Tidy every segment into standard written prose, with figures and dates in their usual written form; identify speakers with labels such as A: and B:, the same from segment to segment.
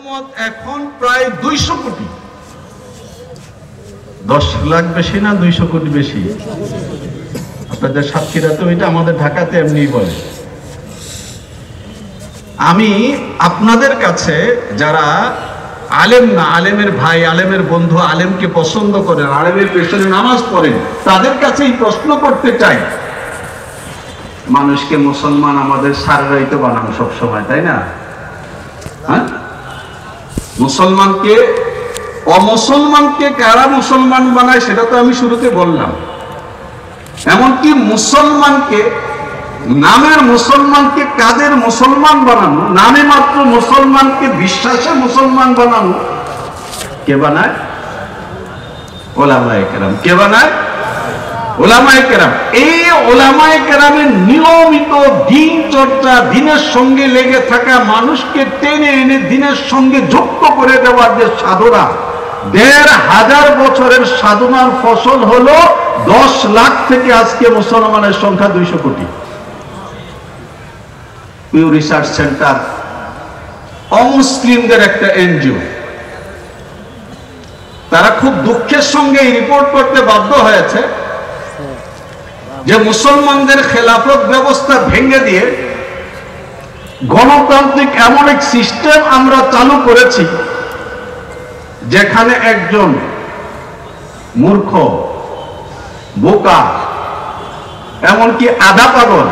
A: উম্মত এখন প্রায় 200 কোটি। 10 লাখ বেশি না 200 কোটি বেশি? আপনাদের সাতক্ষীরাতে ওইটা, আমাদের ঢাকাতে এমনি বলে। আমি আপনাদের কাছে যারা আলেম না, আলেমের ভাই, আলেমের বন্ধু, আলেমকে পছন্দ করেন, আলেমের পেছনে নামাজ পড়েন, তাদের কাছে এই প্রশ্ন করতে চাই। মানুষকে মুসলমান আমাদের সাররাই তো বানানো সবসময়, তাই না? হ্যাঁ, মুসলমানকে অমুসলমানকে কারা মুসলমান বানায় সেটা তো আমি শুরুতে বললাম। এমনকি মুসলমানকে, নামের মুসলমানকে কাদের মুসলমান বানানো, নামে মাত্র মুসলমানকে বিশ্বাসে মুসলমান বানানো কে বানায়? ওলামায়ে কেরাম। কে বানায়? ওলামায়ে কেরাম। এই ওলামায়ে কেরামের নিয়মিত দিন চর্চা, দিনের সঙ্গে লেগে থাকা, মানুষকে টেনে এনে দিনের সঙ্গে যুক্ত করে দেওয়ার যে সাধনা, 1500 বছরের সাধনার ফসল হলো 10 লাখ থেকে আজকে মুসলমানের সংখ্যা 200 কোটি। পিউ রিসার্চ সেন্টার অমুসলিমদের একটা এনজিও, তারা খুব দুঃখের সঙ্গে রিপোর্ট করতে বাধ্য হয়েছে যে মুসলমানদের খেলাফত ব্যবস্থা ভেঙে দিয়ে গণতান্ত্রিক এমন এক সিস্টেম আমরা চালু করেছি যেখানে একজন মূর্খ, বোকা, এমনকি আধা পাগল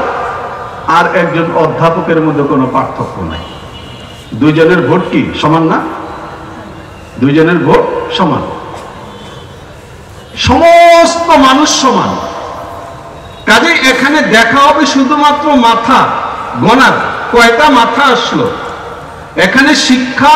A: আর একজন অধ্যাপকের মধ্যে কোনো পার্থক্য নাই। দুইজনের ভোট কি সমান না? দুইজনের ভোট সমান, সমস্ত মানুষ সমান। কাজে এখানে দেখা হবে শুধুমাত্র মাথা গোনার, কয়টা মাথা আসলো। এখানে শিক্ষা,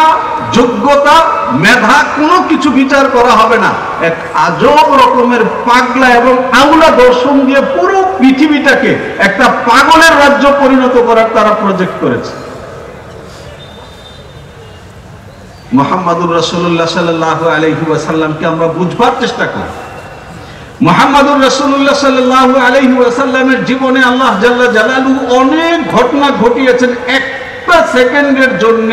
A: যোগ্যতা, মেধা কোনো কিছু বিচার করা হবে না। এক আজব রকমের পাগলা এবং আঙুলা দর্শন দিয়ে পুরো পৃথিবীটাকে একটা পাগলের রাজ্য পরিণত করার তারা প্রজেক্ট করেছে। মুহাম্মাদুর রাসূলুল্লাহ সাল্লাল্লাহু আলাইহি ওয়াসাল্লামকে আমরা বুঝবার চেষ্টা করি। মুহাম্মাদুর রাসূলুল্লাহ সাল্লাল্লাহু আলাইহি ওয়াসাল্লামের জীবনে আল্লাহ জাল্লা জালালুহু অনেক ঘটনা ঘটিয়েছেন। একটা সেকেন্ডের জন্য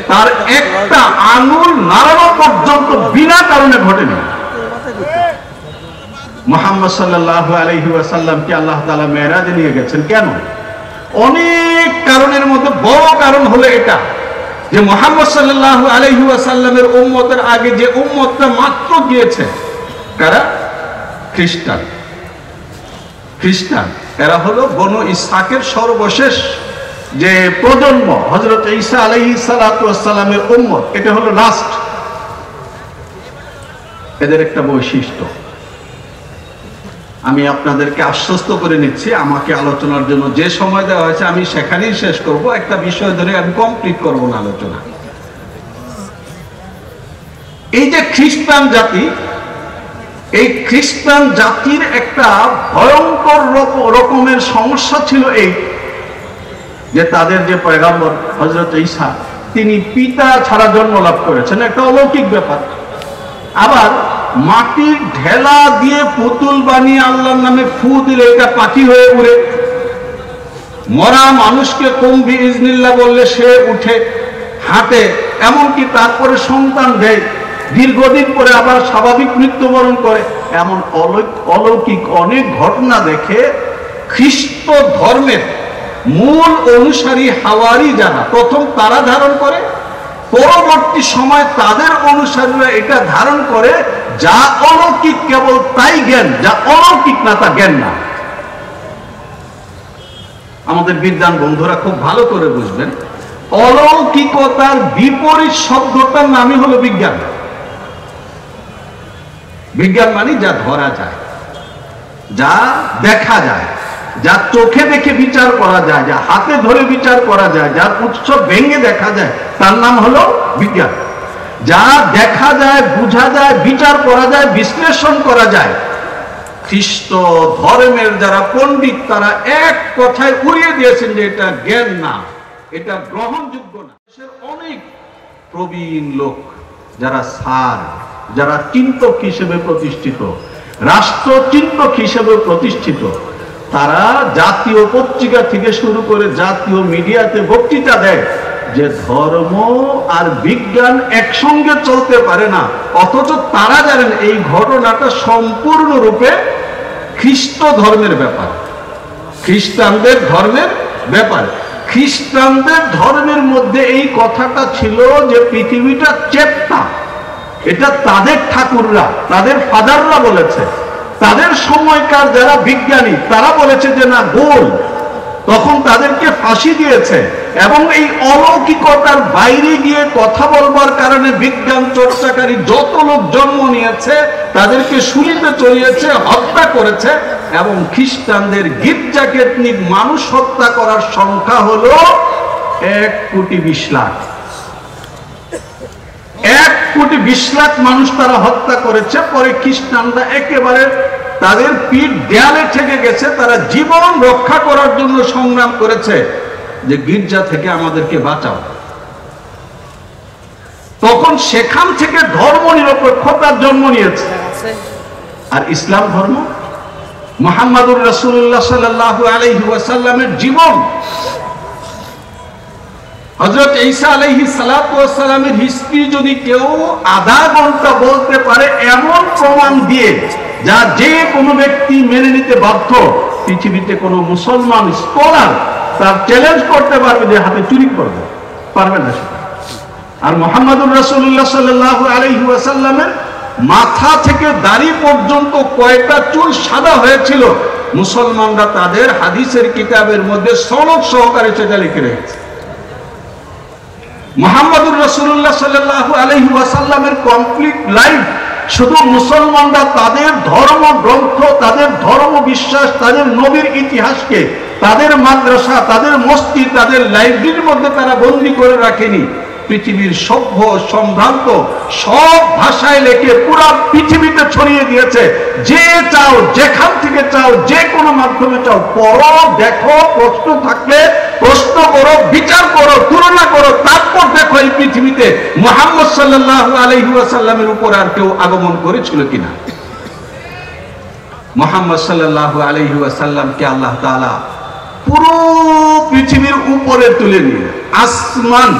A: তার একটা আঙুল নাড়ানো পর্যন্ত বিনা কারণে ঘটেনি। মুহাম্মদ সাল্লাল্লাহু আলাইহি ওয়াসাল্লামকে আল্লাহ তাআলা মেরাজে নিয়ে গেছেন কেন? অনেক কারণের মধ্যে বড় কারণ হলো এটা যে মুহাম্মদ সাল্লাল্লাহু আলাইহি ওয়াসাল্লামের উম্মতের আগে যে উম্মতটা মাত্র গিয়েছে, কারা? খ্রিস্টান। খ্রিস্টান এরা হলো বনু ইসহাকের সর্বশেষ যে প্রজন্ম, হযরত ঈসা আলাইহিস সালাতু ওয়াস সালামের উম্মত। এটা হলো লাস্ট। এদের একটা বৈশিষ্ট্য আমি আপনাদেরকে আশ্বস্ত করে নিচ্ছি, আমাকে আলোচনার জন্য যে সময় দেওয়া হয়েছে আমি সেখানেই শেষ করব। একটা বিষয় ধরে আমি কমপ্লিট করব না আলোচনা। এই যে খ্রিস্টান জাতি, এই খ্রিস্টান জাতির একটা ভয়ঙ্কর রকমের সমস্যা ছিল এই যে তাদের যে পয়গম্বর হযরত ঈসা, তিনি পিতা ছাড়া জন্ম লাভ করেছেন, একটা অলৌকিক ব্যাপার। আবার মাটির ঢেলা দিয়ে পুতুল বানিয়ে আল্লাহর নামে ফু দিলে এটা পাখি হয়ে উড়ে, মরা মানুষকে কুম বিইজনিল্লাহ বললে সে উঠে হাঁটে, এমনকি তারপরে সন্তান দেয়, দীর্ঘদিন পরে আবার স্বাভাবিক মৃত্যুবরণ করে। এমন অলৌকিক অনেক ঘটনা দেখে খ্রিস্ট ধর্মের মূল অনুসারী হাওয়ারি যারা, প্রথম তারা ধারণ করে, পরবর্তী সময় তাদের অনুসারীরা এটা ধারণ করে। যা অলৌকিক কেবল তাই জ্ঞান, যা অলৌকিক না তা জ্ঞান না। আমাদের বিদ্বান বন্ধুরা খুব ভালো করে বুঝবেন, অলৌকিকতার বিপরীত শব্দটার নামই হলো বিজ্ঞান। বিজ্ঞান মানে যা ধরা যায়, যা দেখা যায়, যা চোখে দেখে বিচার করা যায়, যা হাতে ধরে বিচার করা যায়, যার উৎস ভেঙে দেখা যায়, তার নাম হলো বিজ্ঞান। যা দেখা যায়, বোঝা যায়, বিচার করা যায়, বিশ্লেষণ করা যায়। খ্রিস্ট ধর্মের যারা পণ্ডিত তারা এক কথায় উড়িয়ে দিয়েছেন যে এটা জ্ঞান না, এটা গ্রহণযোগ্য না। অনেক প্রবীণ লোক যারা স্যার, যারা চিন্তক হিসেবে প্রতিষ্ঠিত, রাষ্ট্র চিন্তক হিসেবে প্রতিষ্ঠিত, তারা জাতীয় পত্রিকা থেকে শুরু করে জাতীয় মিডিয়াতে বক্তৃতা দেয় যে ধর্ম আর বিজ্ঞান একসঙ্গে চলতে পারে না, অথচ তারা জানেন এই ঘটনাটা সম্পূর্ণরূপে খ্রিস্ট ধর্মের ব্যাপার, খ্রিস্টানদের ধর্মের ব্যাপার। খ্রিস্টানদের ধর্মের মধ্যে এই কথাটা ছিল যে পৃথিবীটা চেপ্টা, এটা তাদের ঠাকুররা, তাদের ফাদাররা বলেছে। তাদের সময়কার যারা বিজ্ঞানী তারা বলেছে যে না গোল, তখন তাদেরকে ফাঁসি দিয়েছে। এবং এই অলৌকিকতার বাইরে গিয়ে কথা বলবার কারণে বিজ্ঞান চর্চাকারী যত লোক জন্ম নিয়েছে তাদেরকে শুলিতে চড়িয়েছে, হত্যা করেছে। এবং খ্রিস্টানদের গির্জা কেতনিক মানুষ হত্যা করার সংখ্যা হলো 1,20,00,000। 1,20,00,000 মানুষ তারা হত্যা করেছে। পরে খ্রিস্টানরা একেবারে তাদের পিঠ দেয়ালে ঠেকে গেছে, তারা জীবন রক্ষা করার জন্য সংগ্রাম করেছে যে গির্জা থেকে আমাদেরকে বাঁচাও। তখন সেখান থেকে ধর্ম নিরপেক্ষতার জন্ম নিয়েছে। আর ইসলাম ধর্ম মুহাম্মদুর রাসূলুল্লাহ সাল্লাল্লাহু আলাইহি ওয়াসাল্লামের জীবন, হযরত ঈসা আলাইহিস সালাতু ওয়াস সালামের হিস্ট্রি যদি কেউ আধা ঘন্টা বলতে পারে এমন প্রমাণ দিয়ে যা যে কোনো ব্যক্তি মেনে নিতে বাধ্য, পৃথিবীতে কোনো মুসলমান স্কলার তার চ্যালেঞ্জ করতে পারবে যে হাতে চুরি করবে, পারবে না সেটা। আর মুহাম্মদুর রাসূলুল্লাহ সাল্লাল্লাহু আলাইহি ওয়াসাল্লামের মাথা থেকে দাড়ি পর্যন্ত কয়টা চুল সাদা হয়েছিল মুসলমানরা তাদের হাদিসের কিতাবের মধ্যে সনদ সহকারে সেটা লিখে রেখেছে। মুহাম্মদুর রাসূলুল্লাহ সাল্লাল্লাহু আলাইহি ওয়াসাল্লামের কমপ্লিট লাইফ শুধু মুসলমানরা তাদের ধর্ম গ্রন্থ, তাদের ধর্ম বিশ্বাস, তাদের নবীর ইতিহাসকে তাদের মাদ্রাসা, তাদের মসজিদ, তাদের লাইব্রেরির মধ্যে তারা বন্দী করে রাখেনি। পৃথিবীর সভ্য সম্ভ্রান্ত সব ভাষায় লেখে পুরো পৃথিবীতে ছড়িয়ে দিয়েছে। যে চাও, যেখান থেকে চাও, যে কোনো মাধ্যমে চাও, পড়ো, দেখো, প্রশ্ন থাকলে প্রশ্ন করো, বিচার করো, তুলনা করো, তারপর দেখো এই পৃথিবীতে মুহাম্মদ সাল্লাল্লাহু আলাইহি ওয়াসাল্লামের উপর আর কেউ আগমন করেছিল কিনা। মুহাম্মদ সাল্লাল্লাহু আলাইহি ওয়াসাল্লামকে আল্লাহ তাআলা পুরো পৃথিবীর উপরে তুলে নিয়ে আসমান,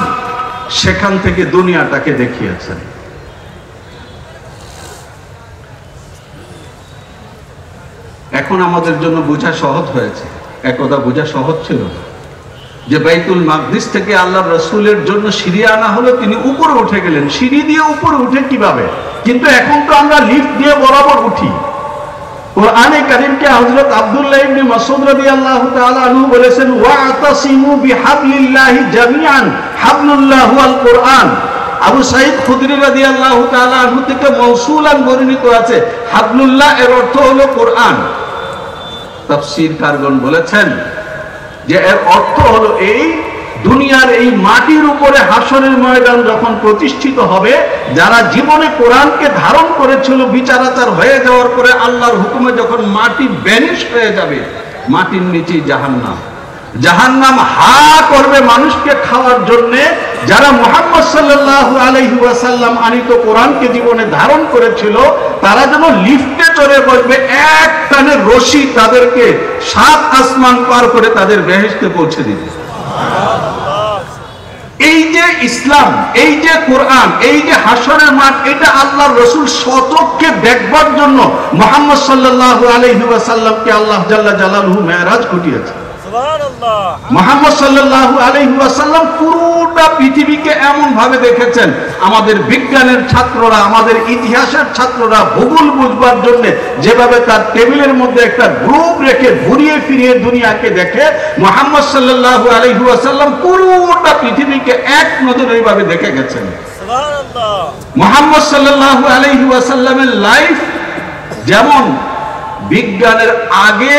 A: সেখান থেকে দুনিয়াটাকে দেখিয়েছেন। এখন আমাদের জন্য বোঝা সহজ হয়েছে, একদা বোঝা সহজ ছিল না যে বাইতুল মাকদিস থেকে আল্লাহর রাসূলের জন্য সিঁড়ি আনা হলো, তিনি উপরে উঠে গেলেন। সিঁড়ি দিয়ে উপরে উঠে কিভাবে? কিন্তু এখন তো আমরা লিফট দিয়ে বরাবর উঠি। কোরআনে কারীমকে হযরত আব্দুল্লাহ ইবনে মাসউদ রাদিয়াল্লাহু তাআলা আনহু বলেছেন, ওয়াতাসিমু বিহাবলিল্লাহি জামিআন, হাবলুল্লাহু আল কোরআন। আবু সাঈদ খুদরি রাদিয়াল্লাহু তাআলা আনহু থেকে মাউসুলান বর্ণিত আছে, হাবলুল্লাহ এর অর্থ হলো কোরআন। তাফসীরকারগণ বলেছেন যে এর অর্থ হলো এই দুনিয়ার এই মাটির উপরে হাসরের ময়দান যখন প্রতিষ্ঠিত হবে, যারা জীবনে কোরআনকে ধারণ করেছিল, বিচারাচার হয়ে যাওয়ার পরে আল্লাহর হুকুমে যখন মাটি ভ্যানিশ হয়ে যাবে, মাটির নিচেই জাহান্নাম। জাহান্নাম হা করবে মানুষকে খাওয়ার জন্য। যারা মুহাম্মদ সাল্লাল্লাহু আলাইহি ওয়াসাল্লাম আনিত কোরআনকে জীবনে ধারণ করেছিল, তারা যেন লিফটে চড়ে বসবে, এক টানে রশি তাদেরকে 7 আসমান পার করে তাদের বেহেশতে পৌঁছে দিবে। এই যে ইসলাম, এই যে কোরআন, এই যে হাসরের মাঠ, এটা আল্লাহর রাসূল স্বচক্ষে দেখবার জন্য মুহাম্মদ সাল্লাল্লাহু আলাইহি ওয়াসাল্লামকে আল্লাহ জাল্লা জালালুহু মেরাজ ঘটিয়েছে। সুবহানাল্লাহ। মুহাম্মদ সাল্লাল্লাহু আলাইহি ওয়াসাল্লাম পুরোটা পৃথিবীকে এমন ভাবে দেখেছেন, আমাদের বিজ্ঞানের ছাত্ররা, আমাদের ইতিহাসের ছাত্ররা ভূগোল বুঝবার জন্য যেভাবে তার টেবিলের মধ্যে একটা গ্রুপ রেখে ঘুরিয়ে ফিরিয়ে দুনিয়াকে দেখে, মুহাম্মদ সাল্লাল্লাহু আলাইহি ওয়াসাল্লাম পুরোটা পৃথিবীকে এক নজরে এইভাবে দেখে গেছেন। সুবহানাল্লাহ। মুহাম্মদ সাল্লাল্লাহু আলাইহি ওয়াসাল্লামের লাইফ যেমন বিজ্ঞানের আগে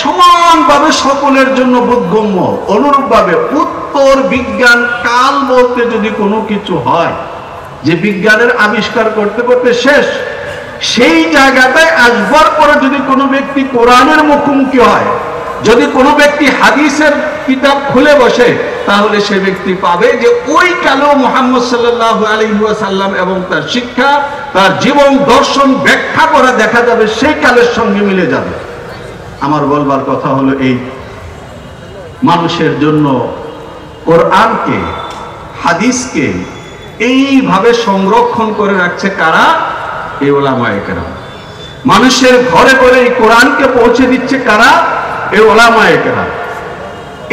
A: সমানভাবে সকলের জন্য বোধগম্য, অনুরূপভাবে উত্তর বিজ্ঞান কাল বলতে যদি কোনো কিছু হয় যে বিজ্ঞানের আবিষ্কার করতে করতে শেষ, সেই জায়গাটায় আসবার পরে যদি কোনো ব্যক্তি কোরআনের মুখোমুখি হয়, যদি কোনো ব্যক্তি হাদিসের কিতাব খুলে বসে, তাহলে সে ব্যক্তি পাবে যে ওই কালেও মুহাম্মদ সাল্লাল্লাহু আলাইহি ওয়াসাল্লাম এবং তার শিক্ষা, তার জীবন দর্শন ব্যাখ্যা করা দেখা যাবে, সেই কালের সঙ্গে মিলে যাবে। আমার বলবার কথা হলো এই, মানুষের জন্য কোরআনকে হাদিসকে এইভাবে সংরক্ষণ করে রাখছে কারা? এই উলামায়ে কেরাম। মানুষের ঘরে ঘরে এই কোরআনকে পৌঁছে দিচ্ছে কারা? এই উলামায়ে কেরাম।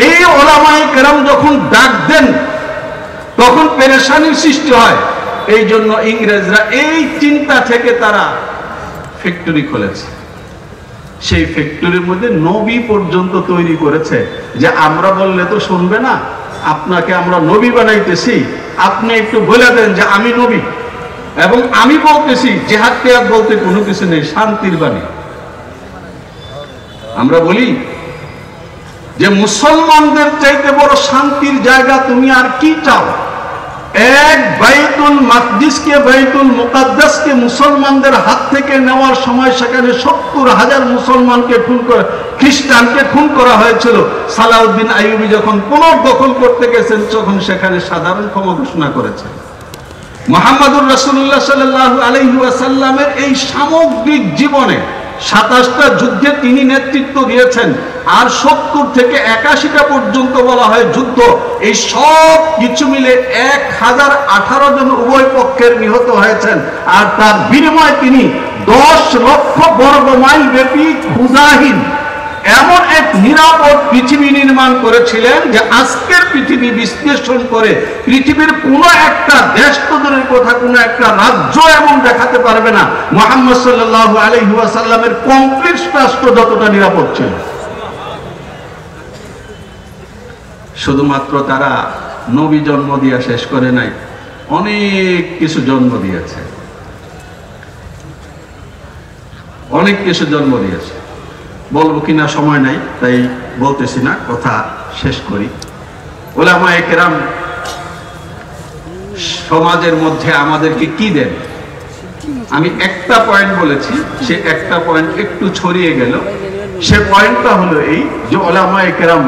A: এই উলামায়ে কেরাম যখন ডাক দেন তখন পেরেশানির সৃষ্টি হয়। এই জন্য ইংরেজরা এই চিন্তা থেকে তারা ফ্যাক্টরি খুলেছে। সেই ফ্যাক্টরির মধ্যে নবী পর্যন্ত তৈরি করেছে, যে আমরা বললে তো শুনবে না, আপনাকে আমরা নবী বানাইতেছি, আপনি একটু বলে দেন যে আমি নবী, এবং আমি বলতেছি জিহাদ টিহাদ বলতে কোনো কিছু নেই, শান্তির বাণী। আমরা বলি যে মুসলমানদের চাইতে বড় শান্তির জায়গা তুমি আর কি চাও? এক বাইতুল মাকদিসকে, বাইতুল মুকাদ্দাসকে মুসলমানদের হাত থেকে নেওয়ার সময় সেখানে 70,000 মুসলমানকে খুন করে, খ্রিস্টানকে খুন করা হয়েছিল। সালাউদ্দিন আইয়ুবী যখন পুনর্দখল করতে গেছেন তখন সেখানে সাধারণ ক্ষমা ঘোষণা করেছেন। মুহাম্মদুর রাসূলুল্লাহ সাল্লাল্লাহু আলাইহি ওয়াসাল্লামের এই সামগ্রিক জীবনে 27টা যুদ্ধে তিনি নেতৃত্ব দিয়েছেন, আর 70 থেকে 81টা পর্যন্ত বলা হয় যুদ্ধ। এই সব কিছু মিলে 1018 জন উভয় পক্ষের নিহত হয়েছেন, আর তার বিনিময়ে তিনি 10 লক্ষ বর্গ মাইল ব্যাপী ক্ষুধাহীন এমন এক নিরাপদ পৃথিবী নির্মাণ করেছিলেন যে আজকের পৃথিবী বিশ্লেষণ করে পৃথিবীর কোন একটা দেশ তো দূরের কথা, কোন একটা রাজ্য এমন দেখাতে পারবে না মুহাম্মদ সাল্লাল্লাহু আলাইহি ওয়াসাল্লামের কমপ্লিট রাষ্ট্র যতটা নিরাপদ ছিল। শুধুমাত্র তারা নবী জন্ম দিয়ে শেষ করে নাই, অনেক কিছু জন্ম দিয়েছে, অনেক কিছু জন্ম দিয়েছে। বলবো কিনা সময় নাই, তাই বলতেছি না, কথা শেষ করি। উলামায়ে কেরাম সমাজের মধ্যে আমাদেরকে কি দেন? আমি একটা পয়েন্ট বলেছি, সে একটা পয়েন্ট একটু ছড়িয়ে গেল। সে পয়েন্টটা হলো এই যে উলামায়ে কেরাম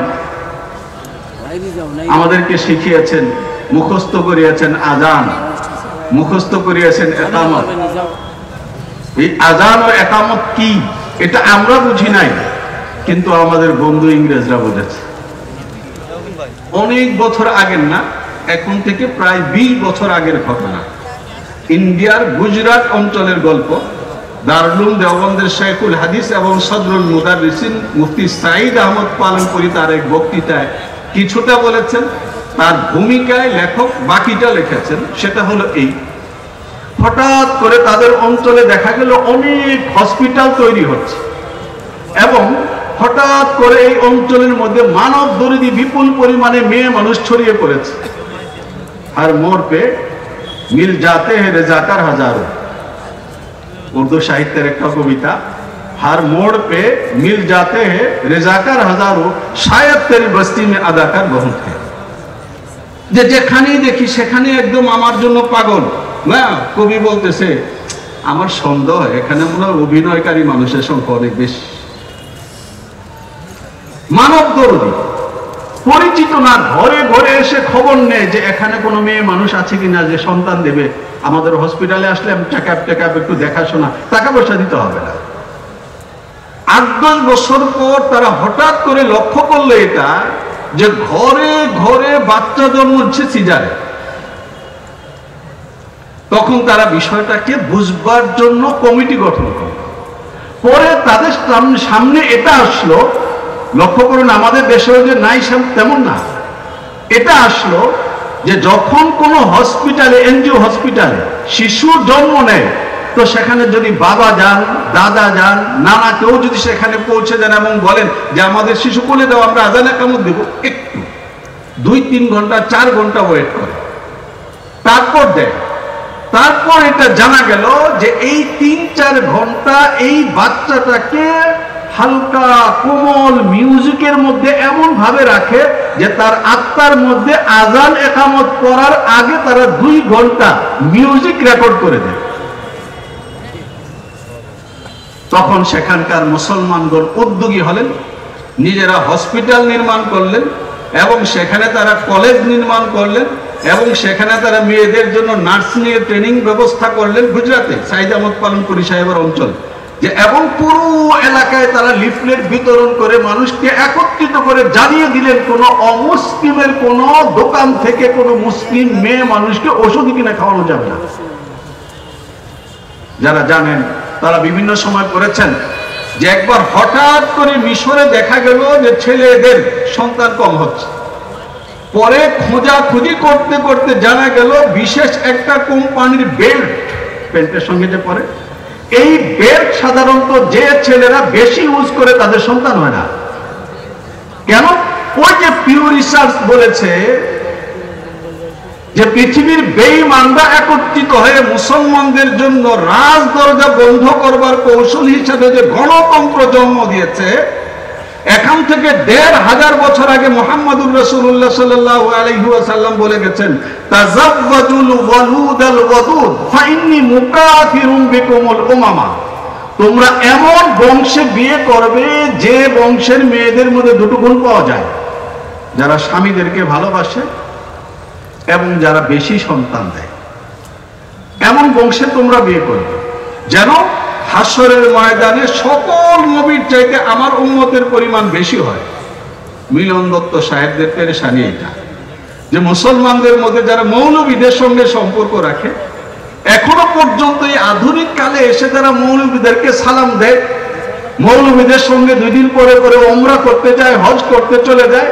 A: আমাদেরকে শিখিয়েছেন, মুখস্থ করিয়েছেন আযান, মুখস্থ করিয়েছেন ইকামত। এই আযান ও ইকামত কি এটা আমরা বুঝি নাই, কিন্তু আমাদের বন্ধু ইংরেজরা বুঝেছে। অনেক বছর আগের না, এখন থেকে প্রায় 20 বছর আগের ঘটনা। ইন্ডিয়ার গুজরাট অঞ্চলের গল্প। দারুল দেওবন্দের শেখুল হাদিস এবং সদরুল মুদাররিসিন মুফতি সাঈদ আহমদ পালনপুরি তার এক বক্তৃতায় কিছুটা বলেছেন, তার ভূমিকায় লেখক বাকিটা লিখেছেন। সেটা হলো এই, হঠাৎ করে তাদের অঞ্চলে দেখা গেল অনেক হসপিটাল তৈরি হচ্ছে, এবং হঠাৎ করে এই অঞ্চলের মধ্যে মানব দরিদ্র বিপুল পরিমাণে মেয়ে মানুষ ছড়িয়ে পড়েছে। আর মোর পে মিল যাতে হে রেজাকার হাজারো, উর্দু সাহিত্যের একটা কবিতা। हर मोड़ पे मिल जाते हैं रेजाकार हजारों, शायद तेरी बस्ती में अदाकार बहुत है। যে যেখানেই দেখি সেখানে একদম আমার জন্য পাগল। না, কবি বলতেছে আমার সন্দেহ এখানে মনে হয় অভিনয়কারী মানুষের সংখ্যা অনেক বেশি। মানব দরদি পরিচিত না, ঘরে ঘরে এসে খবর নেয় যে এখানে কোনো মেয়ে মানুষ আছে কিনা যে সন্তান দেবে। আমাদের হসপিটালে আসলে চেকআপ একটু দেখাশোনা, টাকা পয়সা দিতে হবে না। 8-10 বছর পর তারা হঠাৎ করে লক্ষ্য করলো এটা, যে ঘরে ঘরে বাচ্চা জন্ম হচ্ছে সিজারে। তখন তারা বিষয়টাকে বুঝবার জন্য কমিটি গঠন করল। পরে তাদের সামনে এটা আসলো, লক্ষ্য করুন আমাদের দেশে যে নাই তেমন না, এটা আসলো যে যখন কোনো হসপিটালে, এনজিও হসপিটালে শিশু জন্ম নেয়, তো সেখানে যদি বাবা যান, দাদা যান, নানা কেউ যদি সেখানে পৌঁছে যান এবং বলেন যে আমাদের শিশু কোলে দাও, আমরা আযান ইকামত দেব, একটু 2-3 ঘন্টা 4 ঘন্টা ওয়েট করে তারপর দেয়। তারপর এটা জানা গেল যে এই 3-4 ঘন্টা এই বাচ্চাটাকে হালকা কোমল মিউজিকের মধ্যে এমন ভাবে রাখে যে তার আত্মার মধ্যে আযান ইকামত পড়ার আগে তারা 2 ঘন্টা মিউজিক রেকর্ড করে দেয়। তখন সেখানকার মুসলমানগণ উদ্যোগী হলেন, নিজেরা হসপিটাল নির্মাণ করলেন, এবং সেখানে তারা কলেজ নির্মাণ করলেন, এবং সেখানে তারা মেয়েদের জন্য নার্সিং এর ট্রেনিং ব্যবস্থা করলেন। গুজরাটে সাঈদ আহমদ পালনপুরি সাহেবের অঞ্চল যে এবং পুরো এলাকায় তারা লিফলেট বিতরণ করে মানুষকে একত্রিত করে জানিয়ে দিলেন কোন অমুসলিমের কোন দোকান থেকে কোন মুসলিম মেয়ে মানুষকে ওষুধ কিনে খাওয়ানো যাবে না। যারা জানেন তারা বিভিন্ন সময় করেছেন যে একবার হঠাৎ করে মিশরে দেখা গেল যে ছেলেদের সন্তান কম হচ্ছে, পরে খোঁজাখুঁজি করতে করতে জানা গেল বিশেষ একটা কোম্পানির বেল্ট, প্যান্টের সঙ্গে যে পরে, এই বেল্ট সাধারণত যে ছেলেরা বেশি ইউজ করে তাদের সন্তান হয় না। কেন? ওই যে পিউ রিসার্চ বলেছে যে পৃথিবীর বেঈমানরা একত্রিত হয়ে মুসলমানদের জন্য রাজ দরজা বন্ধ করবার কৌশল হিসেবে যে গণতন্ত্র জন্ম দিয়েছে, এখান থেকে ১৫০০ বছর আগে মুহাম্মদুর রাসূলুল্লাহ সাল্লাল্লাহু আলাইহি ওয়াসাল্লাম বলে গেছেন, তাযাওয়াজুল ওয়ালুদাল ওয়াদুদ ফাইন্নী মুকাফিরুম বিকুমুল উমামা। তোমরা এমন বংশে বিয়ে করবে যে বংশের মেয়েদের মধ্যে দুটো গুণ পাওয়া যায়, যারা স্বামীদেরকে ভালোবাসে এবং যারা বেশি সন্তান দেয়, এমন বংশে তোমরা বিয়ে করবে যেন হাসরের ময়দানে সকল নবীর চাইতে আমার উম্মতের পরিমাণ বেশি হয়। মিলন দত্ত সাহেবদের পেরেশানি এটা যে মুসলমানদের মধ্যে যারা মৌলবীদের সঙ্গে সম্পর্ক রাখে, এখনো পর্যন্ত এই আধুনিক কালে এসে যারা মৌলবীদেরকে সালাম দেয়, মৌলবীদের সঙ্গে 2 দিন পরে পরে ওমরা করতে যায়, হজ করতে চলে যায়,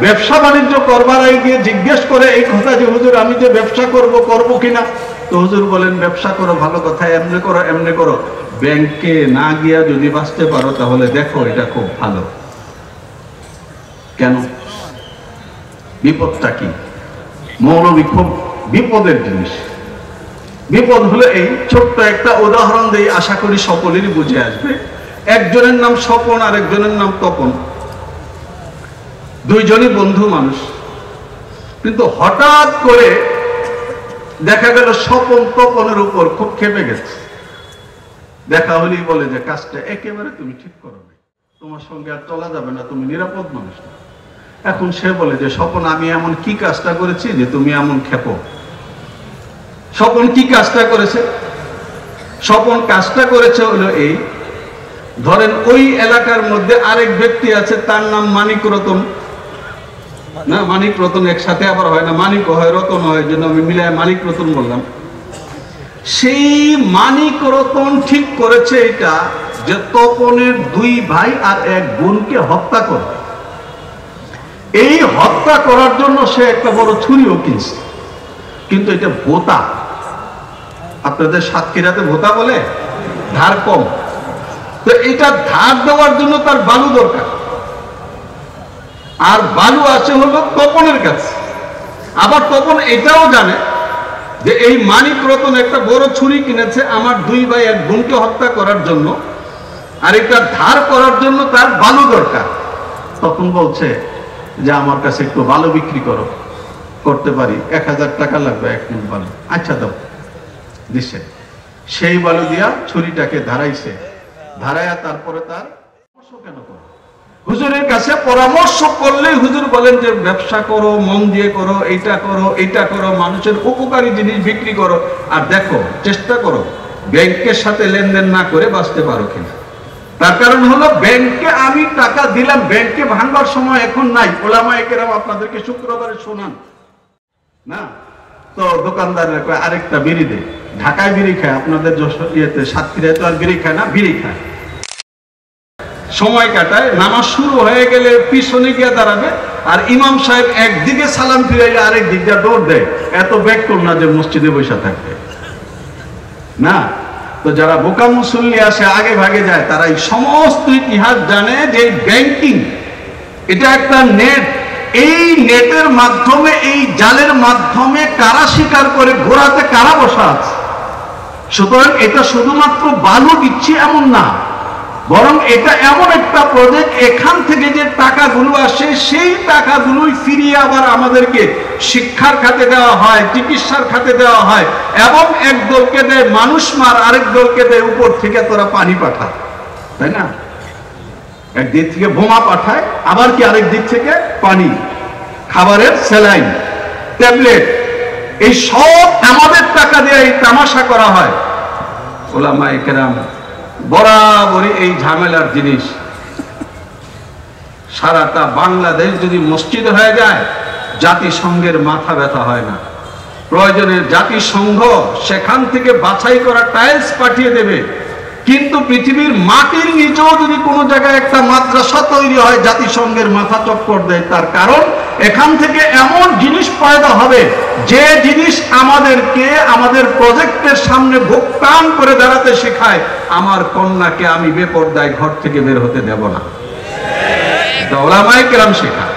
A: ব্যবসা বাণিজ্য করবার আগে গিয়ে জিজ্ঞেস করে এই কথা যে হুজুর আমি যে ব্যবসা করব কিনা, তো হুজুর বলেন ব্যবসা করো, ভালো কথা, এমনি করো এমনি করো, ব্যাংকে না গিয়া যদি বাঁচতে পারো তাহলে দেখো এটা খুব ভালো। কেন? বিপদটা কি? মৌলবী খুব বিপদের জিনিস। বিপদ হলো এই, ছোট্ট একটা উদাহরণ দেই, আশা করি সকলেরই বুঝে আসবে। একজনের নাম স্বপন আর একজনের নাম তপন, দুইজনই বন্ধু মানুষ, কিন্তু হঠাৎ করে দেখা গেল স্বপন তপনের উপর খুব ক্ষেপে গেছে। দেখা হলেই বলে যে কাজটা একেবারে তুমি ঠিক করো না, তোমার সঙ্গে আর চলা যাবে না, তুমি নিরাপদ মানুষ না। এখন সে বলে যে স্বপন আমি এমন কি কাজটা করেছি যে তুমি এমন ক্ষেপো? স্বপন কি কাজটা করেছে? স্বপন কাজটা করেছে হলো এই, ধরেন ওই এলাকার মধ্যে আরেক ব্যক্তি আছে, তার নাম মানিক রতন, না মানিক রতন একসাথে আবার হয় না, মানিক হয় রতন হয়, জন্য আমি মিলায় মানিক রতন বললাম। সেই মানিক রতন ঠিক করেছে এটা যে তপনের 2 ভাই আর 1 বোনকে হত্যা করবে। এই হত্যা করার জন্য সে একটা বড় ছুরিও কিনছে, কিন্তু এটা ভোতা, আপনাদের সাতক্ষীরাতে ভোতা বলে, ধার কম, তো এটা ধার দেওয়ার জন্য তার বালু দরকার, আর বালু আছে হলো তপনের কাছে। আবার তপন এটাও জানে যে এই মানিক রতন একটা বড় ছুরি কিনেছে আমার 2 ভাই 1 বোনকে হত্যা করার জন্য, আর এটা ধার করার জন্য তার বালু দরকার। তখন বলছে যে আমার কাছে একটু বালু বিক্রি করো, করতে পারি, 1000 টাকা লাগবে 1 মণ বালু। আচ্ছা দাও, দিছে। সেই বালু দিয়া ছুরিটাকে ধারাইছে, ধারাইয়া তারপরে তার কেন করো, হুজুরের কাছে পরামর্শ করলে হুজুর বলেন যে ব্যবসা করো, মন দিয়ে করো, এইটা করো, মানুষের উপকারী জিনিস বিক্রি করো, আর দেখো চেষ্টা করো ব্যাংকের সাথে লেনদেন না করে বাঁচতে পারো কিনা। তার কারণ হলো ব্যাংকে আমি টাকা দিলাম, ব্যাংকে ভাঙবার সময় এখন নাই। ওলামায়ে কেরাম আপনাদেরকে শুক্রবারে শোনান না, তো দোকানদারের কয় আরেকটা বিড়ি দে। ঢাকায় বিড়ি খায়, আপনাদের ইয়েতে সাতক্ষীরায় তো আর বিড়ি খায় না, বিড়ি খায়, সময় কাটায়। নামাজ শুরু হয়ে গেলে পিছনে গিয়ে দাঁড়াবে, আর ইমাম সাহেব একদিকে সালাম ফিরাইলে আরেক দিক দিয়ে দৌড় দেয়। এত ব্যাকুল না যে মসজিদে বসে থাকবে না। তো যারা বোকা মুসল্লি আসে আগে ভাগে যায়, তারা এই সমস্ত ইতিহাস জানে যে ব্যাংকিং এটা একটা নেট, এই নেটের মাধ্যমে, এই জালের মাধ্যমে কারা শিকার করে ঘোরাতে কারা বসা আছে। সুতরাং এটা শুধুমাত্র বালু দিচ্ছি এমন না, বরং এটা এমন একটা প্রজেক্ট, এখান থেকে যে টাকাগুলো আসে সেই টাকাগুলোই ফিরিয়ে আবার আমাদেরকে শিক্ষার খাতে দেওয়া হয়, চিকিৎসার খাতে দেওয়া হয়, এবং এক দলকে দেয় মানুষ মার, আরেক দলকে দেয় উপর থেকে তোরা পানি পাঠা, তাই না? একদিক থেকে বোমা পাঠায়, আবার কি আরেক দিক থেকে পানি, খাবারের স্যালাইন, ট্যাবলেট, এই সব আমাদের টাকা দিয়ে এই তামাশা করা হয়। ওলামায়ে কেরাম বরাবরই এই ঝামেলার জিনিস। সারাটা বাংলাদেশ যদি মসজিদ হয়ে যায়, জাতিসংঘের মাথা ব্যথা হয় না। প্রয়োজনে জাতিসংঘ সেখান থেকে বাছাই করা টাইলস পাঠিয়ে দেবে, কিন্তু পৃথিবীর মাটির নিচেও যদি কোনো জায়গায় একটা মাদ্রাসা তৈরি হয়, জাতিসংঘের মাথা চক্কর দেয়। তার কারণ এখান থেকে এমন জিনিস পয়দা হবে, যে জিনিস আমাদেরকে আমাদের প্রজেক্টের সামনে বুক টান করে দাঁড়াতে শেখায়। আমার কন্যাকে আমি বেপরদায় ঘর থেকে বের হতে দেব না, উলামায়ে কেরাম শেখায়।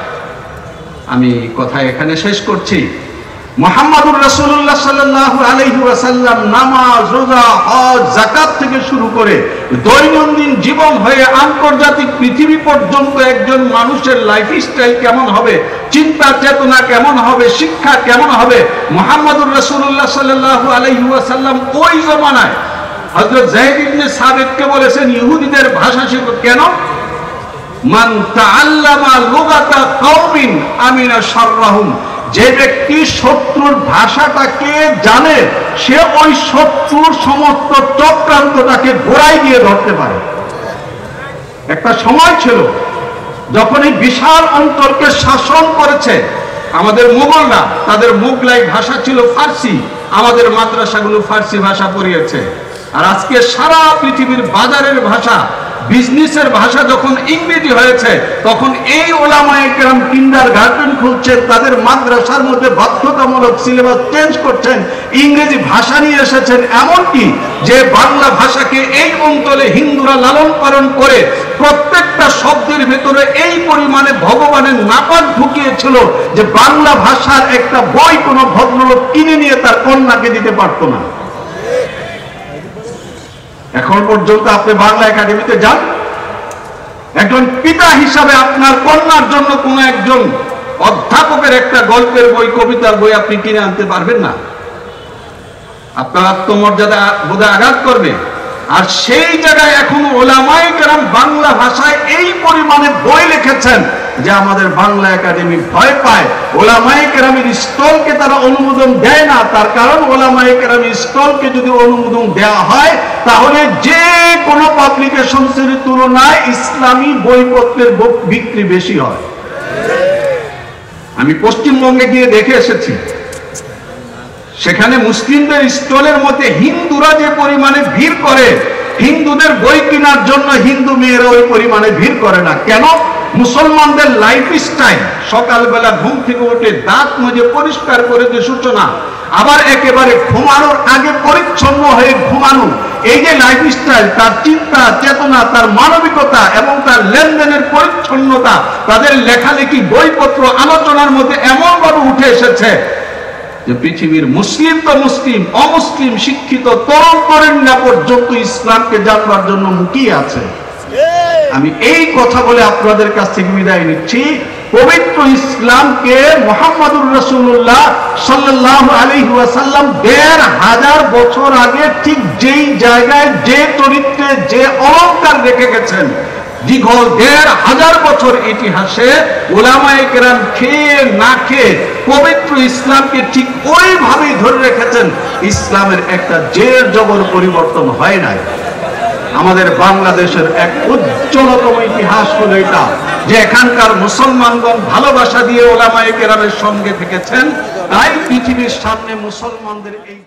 A: আমি কথা এখানে শেষ করছি। মুহাম্মদুর রাসূলুল্লাহ সাল্লাল্লাহু আলাইহি ওয়াসাল্লাম নামাজ, রোজা, হজ, যাকাত থেকে শুরু করে দৈনন্দিন জীবন হয়ে আন্তর্জাতিক পৃথিবী পর্যন্ত একজন মানুষের লাইফস্টাইল কেমন হবে, চিন্তা চেতনা কেমন হবে, শিক্ষা কেমন হবে, মুহাম্মদুর রাসূলুল্লাহ সাল্লাল্লাহু আলাইহি ওয়াসাল্লাম ওই জমানায় হযরত যায়েদ ইবনে সাবিতকে বলেছেন ইহুদিদের ভাষা শেখো। কেন? মান তাআল্লামা লুগাতা কওমিন আমিনা শাররাহুম, যে ব্যক্তি শত্রুর ভাষাটাকে জানে, সে ওই শত্রুর সমস্ত চক্রান্তটাকে গোড়ায় গিয়ে ধরতে পারে। একটা সময় ছিল যখন এই বিশাল অঞ্চলকে শাসন করেছে আমাদের মুঘলরা, তাদের মুঘলাই ভাষা ছিল ফার্সি, আমাদের মাদ্রাসাগুলো ফার্সি ভাষা পড়িয়েছে। আর আজকে সারা পৃথিবীর বাজারের ভাষা, বিজনেসের ভাষা যখন ইংরেজি হয়েছে, তখন এই উলামায়ে কেরাম কিন্ডারগার্টেন খুলছেন, তাদের মাদ্রাসার মধ্যে বাধ্যতামূলক সিলেবাস চেঞ্জ করছেন, ইংরেজি ভাষা নিয়ে এসেছেন। এমনকি যে বাংলা ভাষাকে এই অঞ্চলে হিন্দুরা লালন পালন করে প্রত্যেকটা শব্দের ভেতরে এই পরিমাণে ভগবানের নাপাক ঢুকিয়েছিল যে বাংলা ভাষার একটা বই কোনো ভদ্রলোক কিনে নিয়ে তার কন্যাকে দিতে পারত না। এখন পর্যন্ত আপনি বাংলা একাডেমিতে যান, একজন পিতা হিসাবে আপনার কন্যার জন্য কোন একজন অধ্যাপকের একটা গল্পের বই, কবিতার বই আপনি কিনে আনতে পারবেন না। আপনার আত্মমর্যাদা বোধহয় আঘাত করবে। আর সেই জায়গায় এখন উলামায়ে কেরাম বাংলা ভাষায় এই পরিমাণে বই লিখেছেন যে আমাদের বাংলা একাডেমি ভয় পায়। উলামায়ে কেরামের স্টলকে তারা অনুমোদন দেয় না। তার কারণ উলামায়ে কেরামের স্টলকে যদি অনুমোদন দেওয়া হয়, তাহলে যে কোনো পাবলিকেশনের তুলনায় ইসলামী বইপত্রের বিক্রি বেশি হয়। আমি পশ্চিমবঙ্গে গিয়ে দেখে এসেছি, সেখানে মুসলিমদের স্টলের মধ্যে হিন্দুরা যে পরিমাণে ভিড় করে, হিন্দুদের বই কেনার জন্য হিন্দু মেয়েরা ওই পরিমাণে ভিড় করে না। কেন? মুসলমানদের লাইফস্টাইল, সকালবেলা ঘুম থেকে উঠে দাঁত মেজে পরিষ্কার করে যে সূচনা, আবার একেবারে ঘুমানোর আগে পরিচ্ছন্ন হয়ে ঘুমানো, এই যে লাইফস্টাইল, তার চিন্তা চেতনা, তার মানবিকতা এবং তার লেনদেনের পরিচ্ছন্নতা, তাদের লেখালেখি, বইপত্র, আলোচনার মধ্যে এমনভাবে উঠে এসেছে যে পৃথিবীর মুসলিম তো মুসলিম, অমুসলিম শিক্ষিত তরুণ তরুণীরা পর্যন্ত ইসলামকে জানবার জন্য মুখিয়ে আছে। আমি এই কথা বলে আপনাদের কাছ থেকে বিদায় নিচ্ছি। পবিত্র ইসলামকে মুহাম্মদুর রাসূলুল্লাহ সাল্লাল্লাহু আলাইহি ওয়াসাল্লাম ১৫০০ বছর আগে ঠিক যেই জায়গায়, যে চরিত্রে, যে অলংকার রেখে গেছেন, দীর্ঘ ১৫০০ বছর ইতিহাসে উলামায়ে কেরাম খেয়ে না খেয়ে পবিত্র ইসলামকে ঠিক ওইভাবেই ধরে রেখেছেন। ইসলামের একটা জের জবর পরিবর্তন হয় নাই। আমাদের বাংলাদেশের এক উজ্জ্বলতম ইতিহাস হলো এটা, যে এখানকার মুসলমানগণ ভালোবাসা দিয়ে উলামায়ে কেরামের সঙ্গে থেকেছেন। তাই পৃথিবীর সামনে মুসলমানদের এই